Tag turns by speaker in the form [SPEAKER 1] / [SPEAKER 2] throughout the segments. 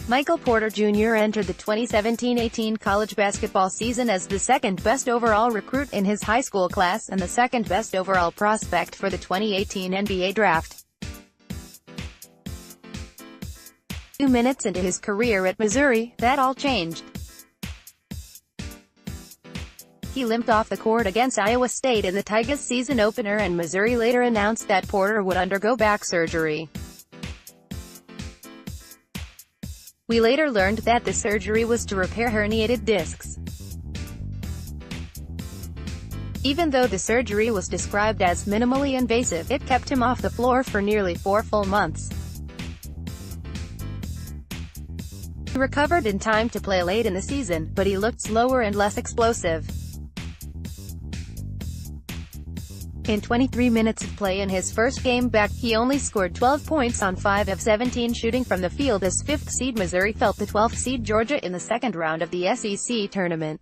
[SPEAKER 1] Michael Porter Jr. entered the 2017-18 college basketball season as the second-best overall recruit in his high school class and the second-best overall prospect for the 2018 NBA draft. 2 minutes into his career at Missouri, that all changed. He limped off the court against Iowa State in the Tigers season opener, and Missouri later announced that Porter would undergo back surgery. We later learned that the surgery was to repair herniated discs. Even though the surgery was described as minimally invasive, it kept him off the floor for nearly 4 full months. He recovered in time to play late in the season, but he looked slower and less explosive. In 23 minutes of play in his first game back, he only scored 12 points on 5 of 17 shooting from the field as 5th seed Missouri felt the 12th seed Georgia in the second round of the SEC tournament.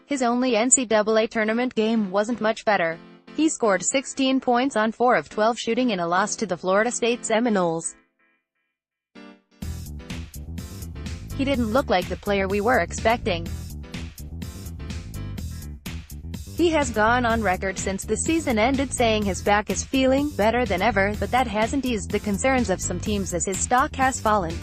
[SPEAKER 1] His only NCAA tournament game wasn't much better. He scored 16 points on 4 of 12 shooting in a loss to the Florida State Seminoles. He didn't look like the player we were expecting. He has gone on record since the season ended saying his back is feeling better than ever, but that hasn't eased the concerns of some teams as his stock has fallen.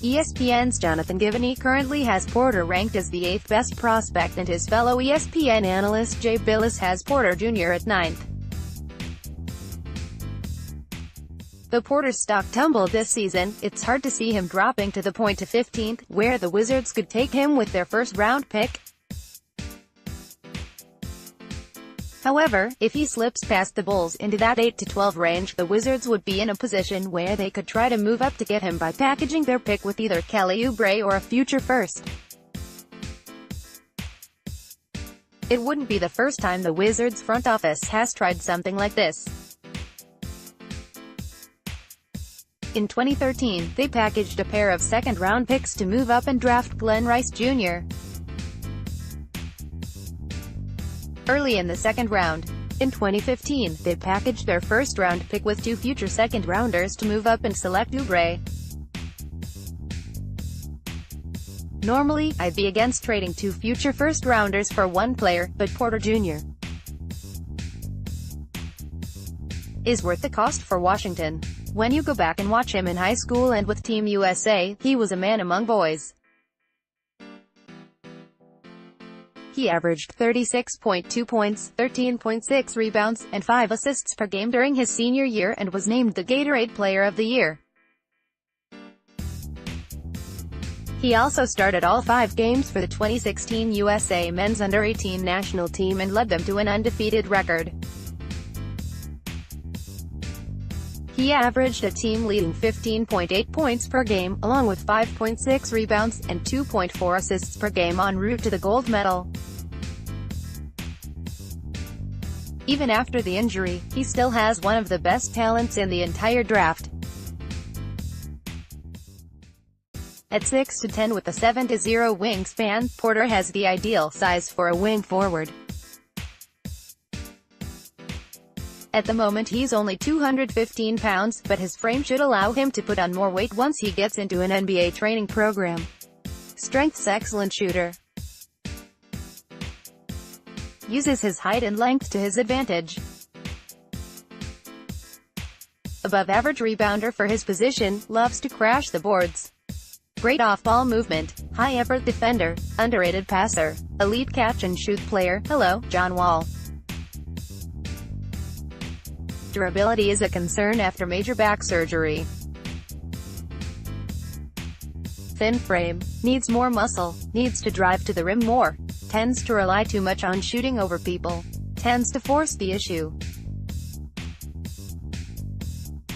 [SPEAKER 1] ESPN's Jonathan Givony currently has Porter ranked as the 8th best prospect, and his fellow ESPN analyst Jay Bilas has Porter Jr. at 9th. Though Porter's stock tumbled this season, it's hard to see him dropping to the point to 15th, where the Wizards could take him with their first-round pick. However, if he slips past the Bulls into that 8 to 12 range, the Wizards would be in a position where they could try to move up to get him by packaging their pick with either Kelly Oubre or a future first. It wouldn't be the first time the Wizards front office has tried something like this. In 2013, they packaged a pair of second-round picks to move up and draft Glenn Rice Jr. early in the second round. In 2015, they packaged their first-round pick with 2 future second-rounders to move up and select Oubre. Normally, I'd be against trading 2 future first-rounders for 1 player, but Porter Jr. is worth the cost for Washington. When you go back and watch him in high school and with Team USA, he was a man among boys. He averaged 36.2 points, 13.6 rebounds, and 5 assists per game during his senior year and was named the Gatorade Player of the Year. He also started all 5 games for the 2016 USA Men's Under-18 national team and led them to an undefeated record. He averaged a team-leading 15.8 points per game, along with 5.6 rebounds, and 2.4 assists per game en route to the gold medal. Even after the injury, he still has one of the best talents in the entire draft. At 6'10" with a 7'0" wingspan, Porter has the ideal size for a wing forward. At the moment he's only 215 pounds, but his frame should allow him to put on more weight once he gets into an NBA training program. Strength's excellent shooter. Uses his height and length to his advantage. Above average rebounder for his position, loves to crash the boards. Great off-ball movement, high-effort defender, underrated passer, elite catch-and-shoot player. Hello, John Wall. Durability is a concern after major back surgery. Thin frame, needs more muscle, needs to drive to the rim more, tends to rely too much on shooting over people, tends to force the issue,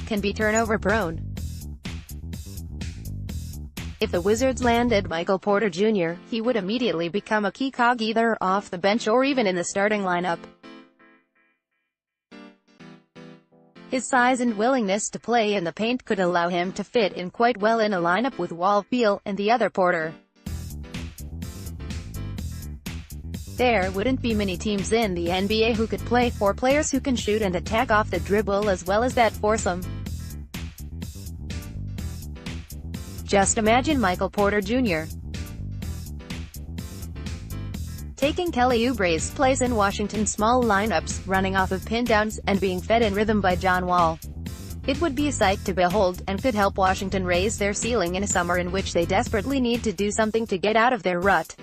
[SPEAKER 1] can be turnover prone. If the Wizards landed Michael Porter Jr., he would immediately become a key cog either off the bench or even in the starting lineup. His size and willingness to play in the paint could allow him to fit in quite well in a lineup with Wall, Beal, and the other Porter. There wouldn't be many teams in the NBA who could play four players who can shoot and attack off the dribble as well as that foursome. Just imagine Michael Porter Jr. taking Kelly Oubre's place in Washington's small lineups, running off of pin downs, and being fed in rhythm by John Wall. It would be a sight to behold, and could help Washington raise their ceiling in a summer in which they desperately need to do something to get out of their rut.